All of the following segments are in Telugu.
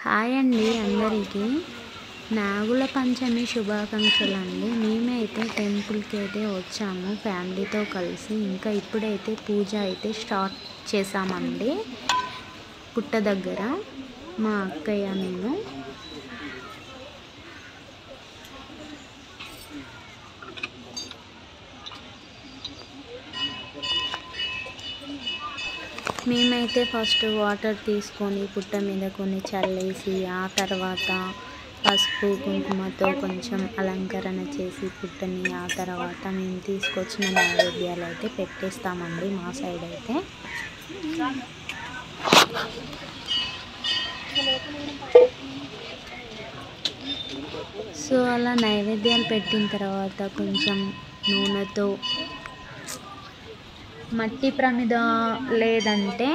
హాయ్ అండి అందరికీ నాగుల పంచమి శుభాకాంక్షలు అండి. మేమైతే టెంపుల్కి అయితే వచ్చాము ఫ్యామిలీతో కలిసి. ఇంకా ఇప్పుడైతే పూజ అయితే స్టార్ట్ చేసామండి పుట్ట దగ్గర మా అక్కయ్య నేను. మేమైతే ఫస్ట్ వాటర్ తీసుకొని పుట్ట మీద కొన్ని చల్లేసి ఆ తర్వాత పసుపు కుంకుమతో కొంచెం అలంకరణ చేసి పుట్టని ఆ తర్వాత మేము తీసుకొచ్చిన నైవేద్యాలు అయితే పెట్టేస్తామండి మా సైడ్ అయితే. సో అలా నైవేద్యాలు పెట్టిన తర్వాత కొంచెం నూనెతో మట్టి ప్రమిద లేదంటే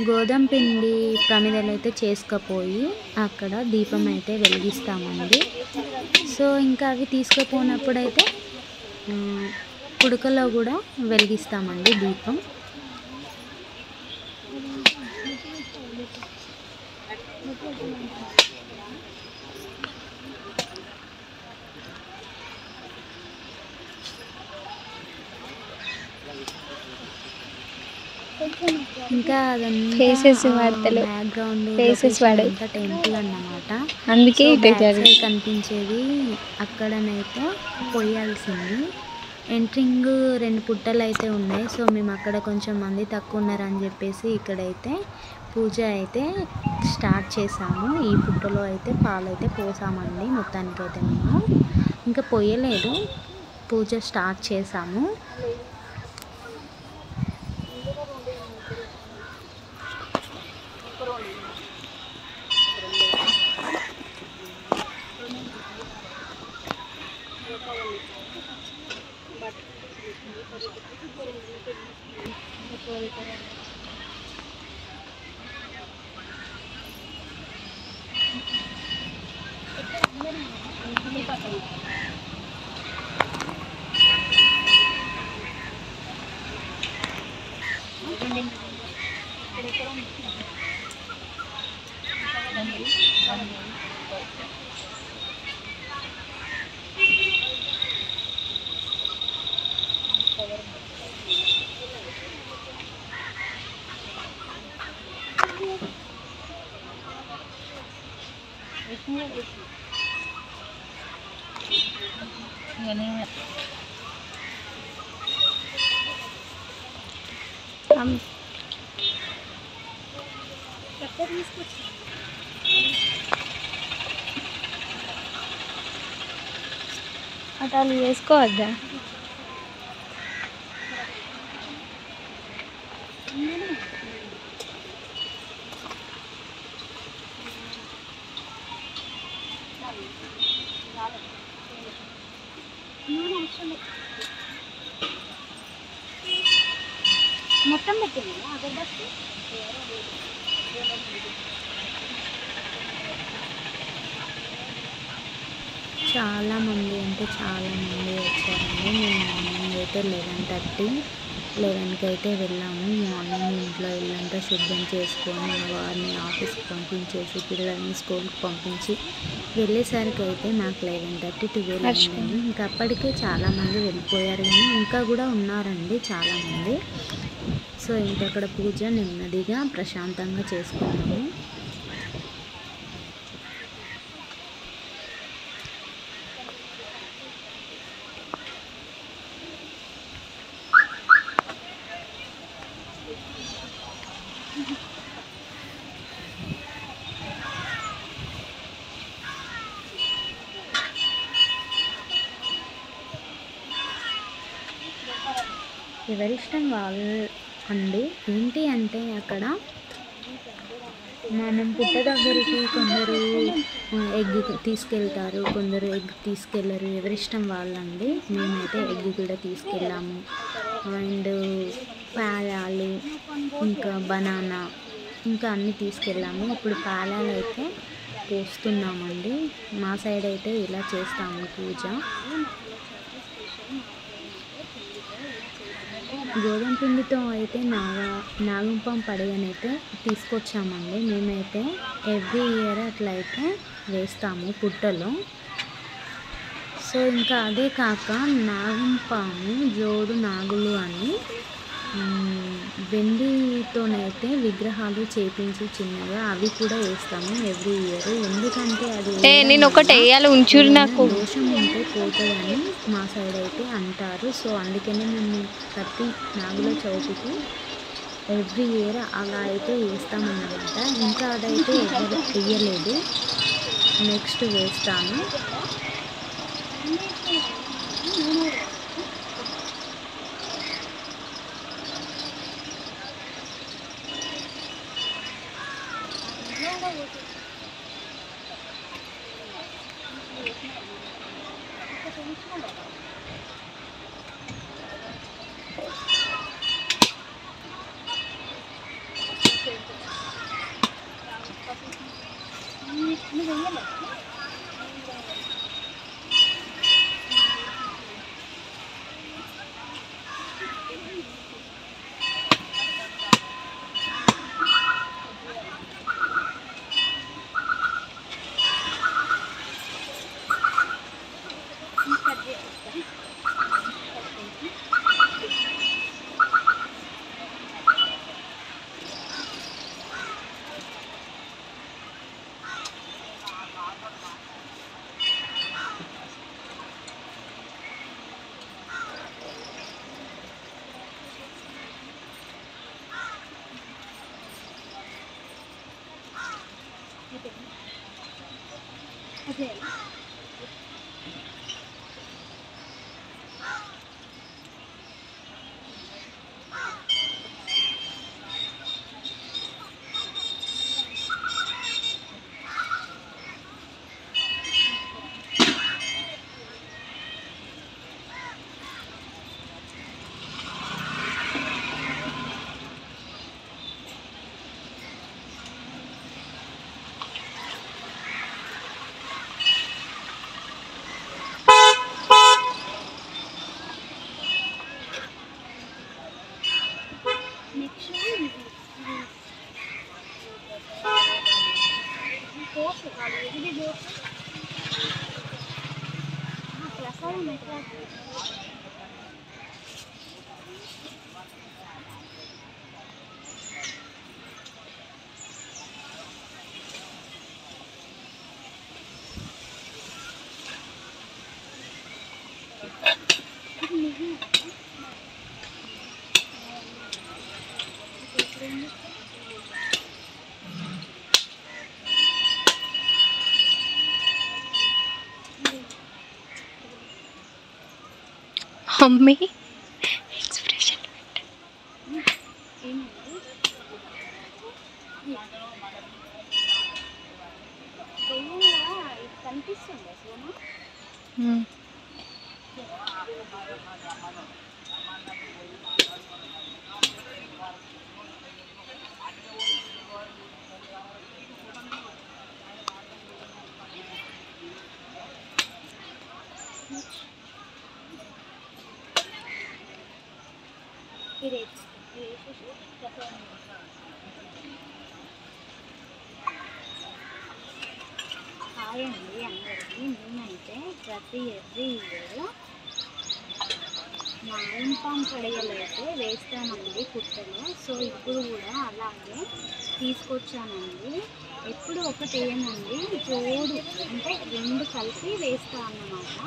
గోధుమ పిండి ప్రమిదలు అయితే చేసుకుపోయి అక్కడ దీపం అయితే వెలిగిస్తామండి. సో ఇంకా అవి తీసుకుపోయినప్పుడు అయితే కుడుకలో కూడా వెలిగిస్తామండి దీపం. ఇంకా బ్యాక్గ్రౌండ్ టెంపుల్ అన్నమాట. అందుకే కనిపించేది అక్కడనైతే పోయాల్సింది. ఎంట్రింగ్ 2 పుట్టలు అయితే ఉన్నాయి. సో మేము అక్కడ కొంచెం మంది తక్కువ ఉన్నారని చెప్పేసి ఇక్కడైతే పూజ అయితే స్టార్ట్ చేసాము. ఈ పుట్టలో అయితే పాలు అయితే పోసామండి. మొత్తానికైతే మేము ఇంకా పోయలేదు, పూజ స్టార్ట్ చేసాము. అటాలు వేసుకోవద్దా? మొత్తం పెట్టింది చాలా మంది అంటే చాలా మంది వచ్చారండి. మేము మార్నింగ్ అయితే 11:30-11కి అయితే వెళ్ళాము. మార్నింగ్ ఇంట్లో ఇల్లంతా శుభ్రం చేసుకొని వారిని ఆఫీస్కి పంపించేసి పిల్లల్ని స్కూల్కి పంపించి వెళ్ళేసరికి అయితే మాకు 11:30-12 అయిందండి. ఇంకా అప్పటికే చాలామంది వెళ్ళిపోయారు, కానీ ఇంకా కూడా ఉన్నారండి చాలామంది. సో ఇంకా అక్కడ పూజ నెమ్మదిగా ప్రశాంతంగా చేసుకున్నాము. ఎవరిష్టం వాళ్ళు అండి. ఏంటి అంటే అక్కడ మనం పుట్ట దగ్గరికి కొందరు ఎగ్ తీసుకెళ్తారు, కొందరు ఎగ్ తీసుకెళ్ళరు. ఎవరిష్టం వాళ్ళండి. మేమైతే ఎగ్ కూడా తీసుకెళ్ళాము. అండ్ పాలాలు, ఇంకా బనానా, ఇంకా అన్నీ తీసుకెళ్ళాము. ఇప్పుడు పాలాలు అయితే పోస్తున్నామండి. మా సైడ్ అయితే ఇలా చేస్తాము పూజ. గోధుమ పిండితో అయితే నాగంపాము పడగనైతే తీసుకొచ్చామండి. మేమైతే ఎవ్రీ ఇయర్ అట్లా అయితే వేస్తాము పుట్టలో. సో ఇంకా అదే కాక నాగంపాము జోడు నాగులు అని వెండితోనైతే విగ్రహాలు చేపించి చిన్నగా అవి కూడా వేస్తాము ఎవ్రీ ఇయర్. ఎందుకంటే అది దోషం ఉంటే పోతుందని మా సైడ్ అయితే అంటారు. సో అందుకనే మేము ప్రతి నాగుల చవితికి ఎవ్రీ ఇయర్ అలా అయితే వేస్తామన్నమాట. ఇంకా అదైతే ఎవరు వేయలేదు, నెక్స్ట్ వేస్తాను. మమ్మీ ఎక్స్ప్రెషన్ కనిపిస్తుంది అసలు. హాయ్ అండి అందరికీ. మేమైతే ప్రతి ఎవ్రీ ఇయర్ నాగంపాము పడగలు అయితే వేస్తామండి పుట్టలో. సో ఇప్పుడు కూడా అలాగే తీసుకొచ్చానండి. ఎప్పుడు ఒకటి వేయనండి, జోడు అంటే రెండు కలిపి వేస్తా అన్నమాట.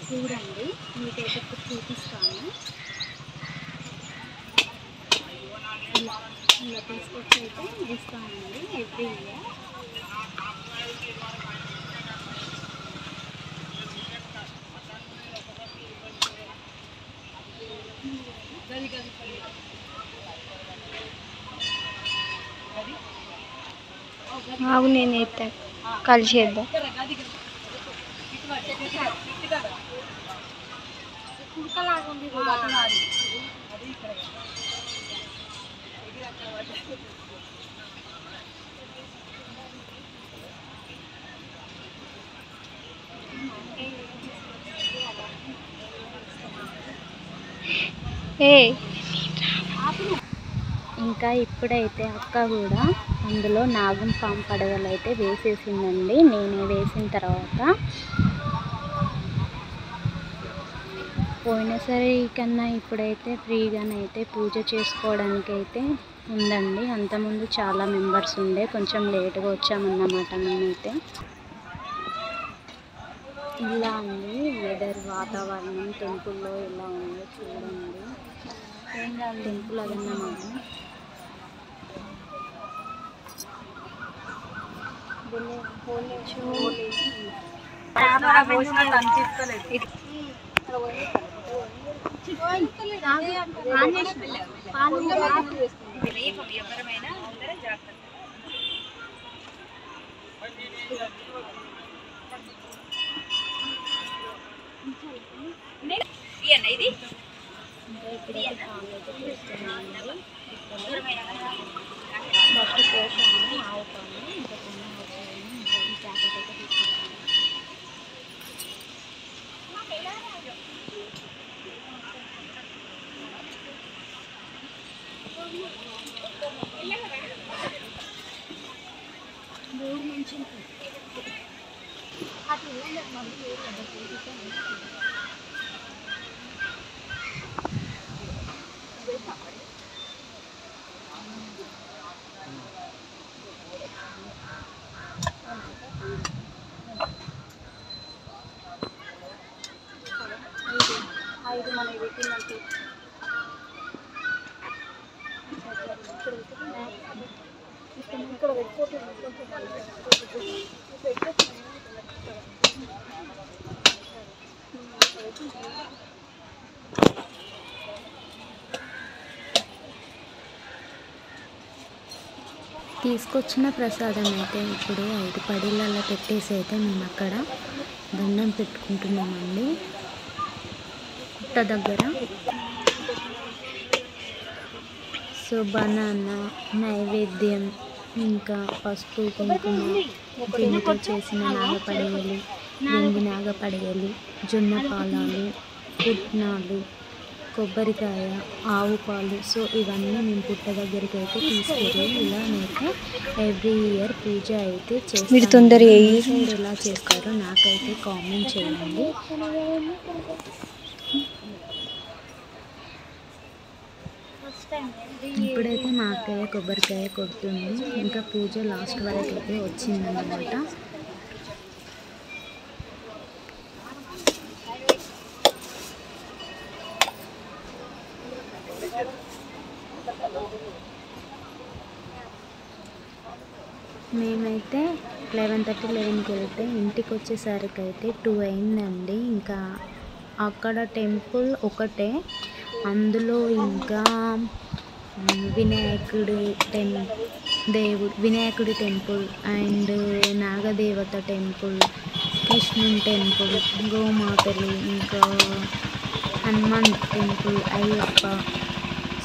చూడండి మీకైతే ఇప్పుడు చూపిస్తాను. ఇలా తీసుకొచ్చి అయితే వేస్తామండి ఎవ్రీ ఇయర్. ఆగు నేను ఎత్తా కలిసి చేద్దాం. ఏ ఇంకా ఇప్పుడైతే అక్క కూడా అందులో నాగం పాము పడగలు అయితే వేసేసిందండి. నేనే వేసిన తర్వాత పోయినసారి కన్నా ఇప్పుడైతే ఫ్రీగానైతే పూజ చేసుకోవడానికి అయితే ఉందండి. అంతకుముందు చాలా మెంబర్స్ ఉండే, కొంచెం లేట్గా వచ్చామన్నమాట మేమైతే. ఇలా ఉంది వెదర్, వాతావరణం టెంపుల్లో ఎలా ఉందో చూడండి. టెంపుల్ అదన్నమాట. తీసుకొచ్చిన ప్రసాదం అయితే ఇప్పుడు 5 పడీలలో పెట్టేసి అయితే మేము అక్కడ దండం పెట్టుకుంటున్నామండి పుట్ట దగ్గర. సో బనానా నైవేద్యం, ఇంకా పసుపు కుంకుమ, పిండితో చేసిన నాగపడగలు, వెండి నాగపడగలు, జొన్న పాలాలు, పుట్నాలు, కొబ్బరికాయ, ఆవు పాలు. సో ఇవన్నీ మేము పుట్ట దగ్గరికి అయితే తీసుకెళ్ళి ఇలానైతే ఎవ్రీ ఇయర్ పూజ అయితే చేస్తాం. ఎలా చేస్తారో నాకైతే కామెంట్ చేయండి. ఇప్పుడైతే మా అక్కయ్య కొబ్బరికాయ కొడుతుంది. ఇంకా పూజ లాస్ట్ వరకు అయితే వచ్చిందన్నమాట. మేమైతే 11:30, 11కి వెళ్తే ఇంటికి వచ్చేసరికి అయితే 2 అయిందండి. ఇంకా అక్కడ టెంపుల్ ఒకటే, అందులో ఇంకా వినాయకుడి టెంపుల్ అండ్ నాగదేవత టెంపుల్, కృష్ణుని టెంపుల్, గోమాతలు, ఇంకా హనుమాన్ టెంపుల్, అయ్యప్ప,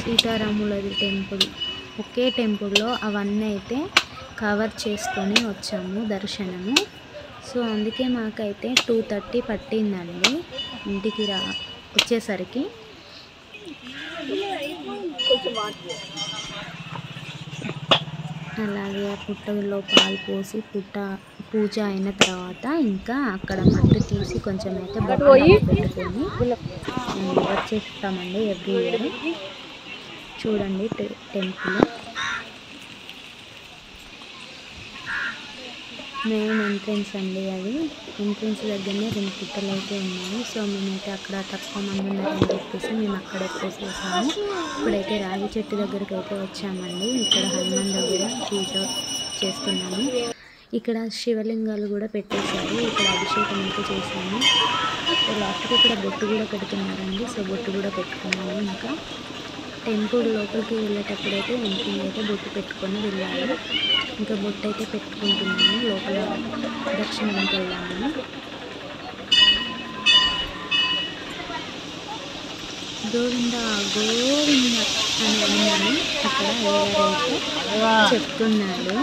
సీతారాములది టెంపుల్, ఒకే టెంపుల్లో అవన్నీ అయితే కవర్ చేసుకొని వచ్చాము దర్శనము. సో అందుకే మాకైతే 2:30 పట్టిందండి ఇంటికి వచ్చేసరికి. అలాగే ఆ పుట్టలో పాలు పోసి పూజ అయిన తర్వాత ఇంకా అక్కడ మట్టి తీసి కొంచెం అయితే బొట్టు పెట్టుకొని వచ్చేస్తామండి ఎవ్రీ ఇయర్. చూడండి టెంపుల్ మెయిన్ ఎంట్రెన్స్ అండి. అది ఎంట్రెన్స్ దగ్గరనే 2 పుట్టలు అయితే ఉన్నాయి. సో మేమైతే అక్కడ తక్కువ మంది ఉన్నారని చెప్పేసి మేము అక్కడే పోసేసాము. ఇప్పుడైతే రాగి చెట్టు దగ్గరికి అయితే వచ్చామండి. ఇక్కడ హనుమాన్ దగ్గర పూజ చేస్తున్నాము. ఇక్కడ శివలింగాలు కూడా పెట్టేశారు. ఇక్కడ అభిషేకం అయితే చేశాము. లాస్ట్కి ఇక్కడ బొట్టు కూడా పెడుతున్నారండి. సో బొట్టు కూడా పెట్టుకున్నాము. ఇంకా టెంపుల్ లోపలికి వెళ్ళేటప్పుడు అయితే ఎంట్రీ అయితే బొట్టు పెట్టుకొని వెళ్ళాలి. ఇంకా బొట్టు అయితే పెట్టుకుంటున్నాము. లోపల దర్శనానికి వెళ్ళాము. గోవింద గోవింద అని అన్నాను. అక్కడ ఎవరైతే చెప్తున్నాడు.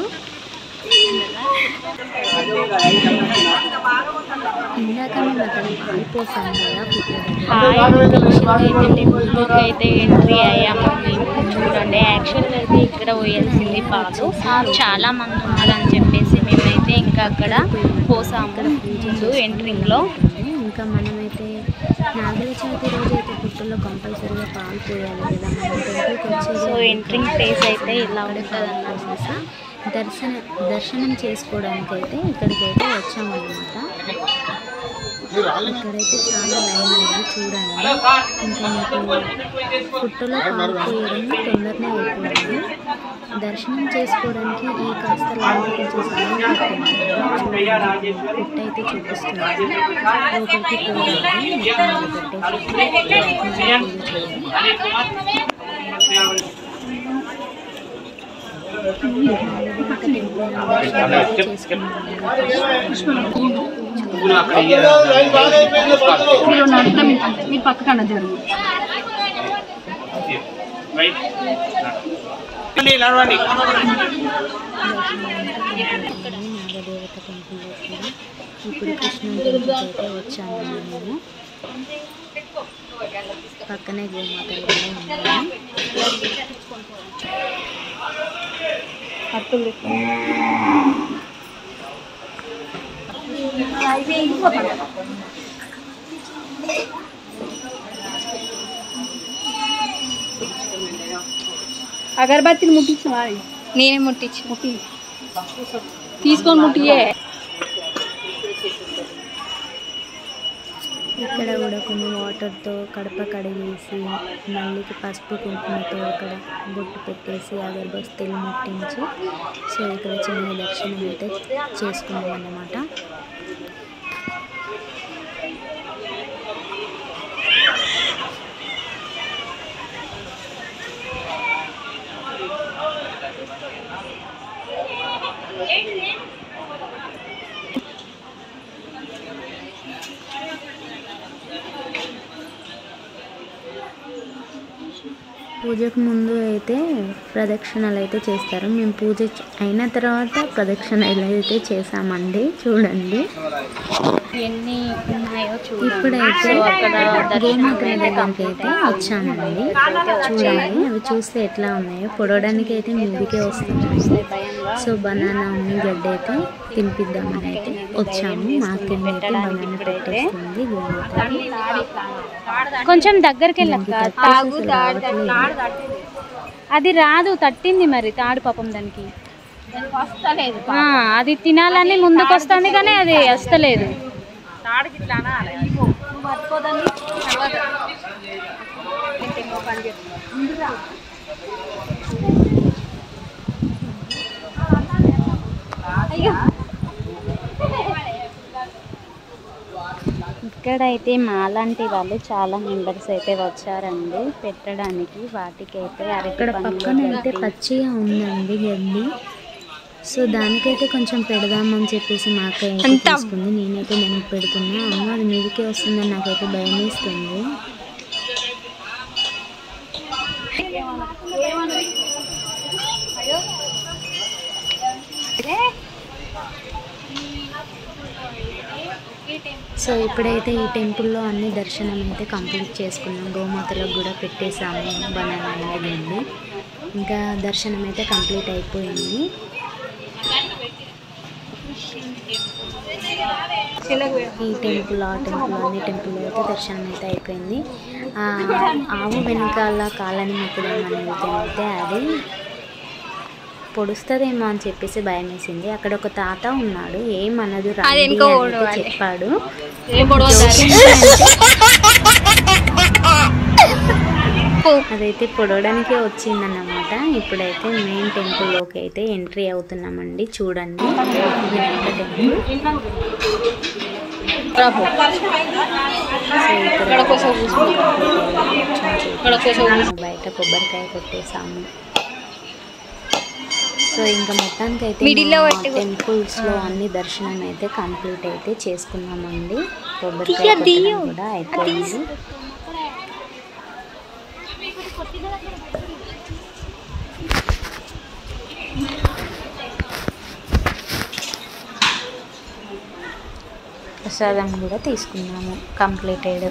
ఇందాక మేము అక్కడ పాలు పోసాం కదా పుట్ట టెంపుల్కి అయితే ఎంట్రీ అయ్యాము మేము. చూడండి, యాక్చువల్గా అయితే ఇక్కడ పోయాల్సింది పాలు, చాలా మంది ఉన్నారని చెప్పేసి మేమైతే ఇంకా అక్కడ పోసాము ముందు ఎంట్రింగ్లో. ఇంకా మనమైతే నాగుల చవితి రోజు అయితే పుట్టలో కంపల్సరీగా పాలు పోయాలి కదా మనం టెంపుల్కి వచ్చేది. సో ఎంట్రింగ్ ప్లేస్ అయితే ఇలా ఉంటుంది అన్నమాట. దర్శనం చేసుకోవడానికి అయితే ఇక్కడికైతే వచ్చామన్నమాట. ఇక్కడైతే చాలా లైన్ ఉంది చూడండి. ఇంకా మీకు పుట్టలో పాలు పోయడం తొందరనే అయిపోయింది. దర్శనం చేసుకోవడానికి ఈ కాస్త లైన్ కొంచెం సమయం పట్టింది. పుట్ట అయితే చూపిస్తున్నాను. లోపలికి పోవాలి మీ పక్కన జరుగు. నాగదేవత టెంపుల్లో కూడా ఇప్పుడు కృష్ణ టెంపుల్కి అయితే వచ్చాము మేము. పక్కనే గోమాతలు కూడా ఉన్నాయి. అగరబత్తిని ముట్టించు. నేనే ముట్టించి తీసుకొని ముట్టియే. ఇక్కడ కూడా కొన్ని వాటర్తో కడప కడిగేసి మళ్ళీకి పసుపు కుంకుమతో అక్కడ బొట్టు పెట్టేసి అగరబత్తులు ముట్టించి సో ఇక్కడ చిన్న దర్శనం అయితే చేసుకున్నాం అన్నమాట. పూజకు ముందు అయితే ప్రదక్షిణలు అయితే చేస్తారు. మేము పూజ అయిన తర్వాత ప్రదక్షిణలు అయితే చేసామండి. చూడండి ఎన్ని ఉన్నాయో ఇప్పుడైతే గోమాతల దగ్గరికి అయితే వచ్చామండి. చూడండి అవి చూస్తే ఎట్లా ఉన్నాయో. పొడవడానికి అయితే మీదికే వస్తున్నాయి. సో బనానా ఉన్ని గడ్డ అయితే తినిపిద్దామని అయితే వచ్చాము. మా అక్కని అయితే బనానా పెట్టేస్తుంది గోమాతకి. కొంచెం దగ్గరికి వెళ్ళక అది రాదు, తట్టింది మరి తాడు పాపం దానికి. అది తినాలని ముందుకు వస్తుంది కానీ అది వస్తలేదు. ఇక్కడైతే మాలాంటి వాళ్ళు చాలా మెంబర్స్ అయితే వచ్చారండి పెట్టడానికి. వాటికైతే ఇక్కడ పక్కన అయితే పచ్చిగా ఉందండి గడ్డి. సో దానికైతే కొంచెం పెడదామని చెప్పేసి మా అక్క అయితే తీసుకుంది. నేనైతే దానికి పెడుతున్నా. అమ్మ అది మీదికే వస్తుందని నాకైతే భయం వేస్తుంది. సో ఇప్పుడైతే ఈ టెంపుల్లో అన్ని దర్శనం అయితే కంప్లీట్ చేసుకున్నాం. గోమాతలకు కూడా పెట్టేసాము బనానా అనేది. ఇంకా దర్శనం అయితే కంప్లీట్ అయిపోయింది. ఈ టెంపుల్ ఆ టెంపుల్ అన్ని టెంపుల్లో అయితే దర్శనం అయితే అయిపోయింది. ఆవు వెనకాల కాళ్ళని మొక్కుదామని వెళ్తే అది పొడుస్తుందేమో అని చెప్పేసి భయం వేసింది. అక్కడ ఒక తాత ఉన్నాడు, ఏమన్నదు చెప్పాడు. అదైతే పొడవడానికే వచ్చిందన్నమాట. ఇప్పుడైతే మెయిన్ టెంపుల్లోకి అయితే ఎంట్రీ అవుతున్నామండి. చూడండి టెంపుల్. బయట కొబ్బరికాయ కొట్టేసాము. సో ఇంకా మొత్తానికి అయితే టెంపుల్స్లో అన్ని దర్శనం అయితే కంప్లీట్ అయితే చేసుకున్నామండి. కొబ్బరికాయ కూడా అయిపోయింది. ప్రసాదం కూడా తీసుకున్నాము. కంప్లీటెడ్.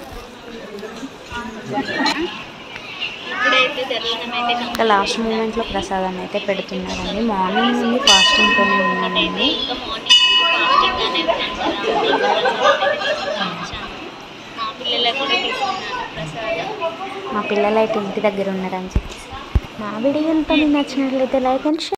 ఇప్పుడైతే దర్శనం అయితే ఇంకా లాస్ట్ మూమెంట్లో ప్రసాదం అయితే పెడుతున్నారండి. మార్నింగ్ నుండి ఫాస్టింగ్తోనే ఉన్నామండి. ఇంకా మార్నింగ్ ఫాస్టింగ్ అనేది మా పిల్లలకు కూడా తీసుకున్నాను ప్రసాదం. మా పిల్లలు అయితే ఇంటి దగ్గర ఉన్నారని చెప్పేసి. మా వీడియో కనుక మీకు నచ్చినట్లయితే లైక్ అండ్ షేర్.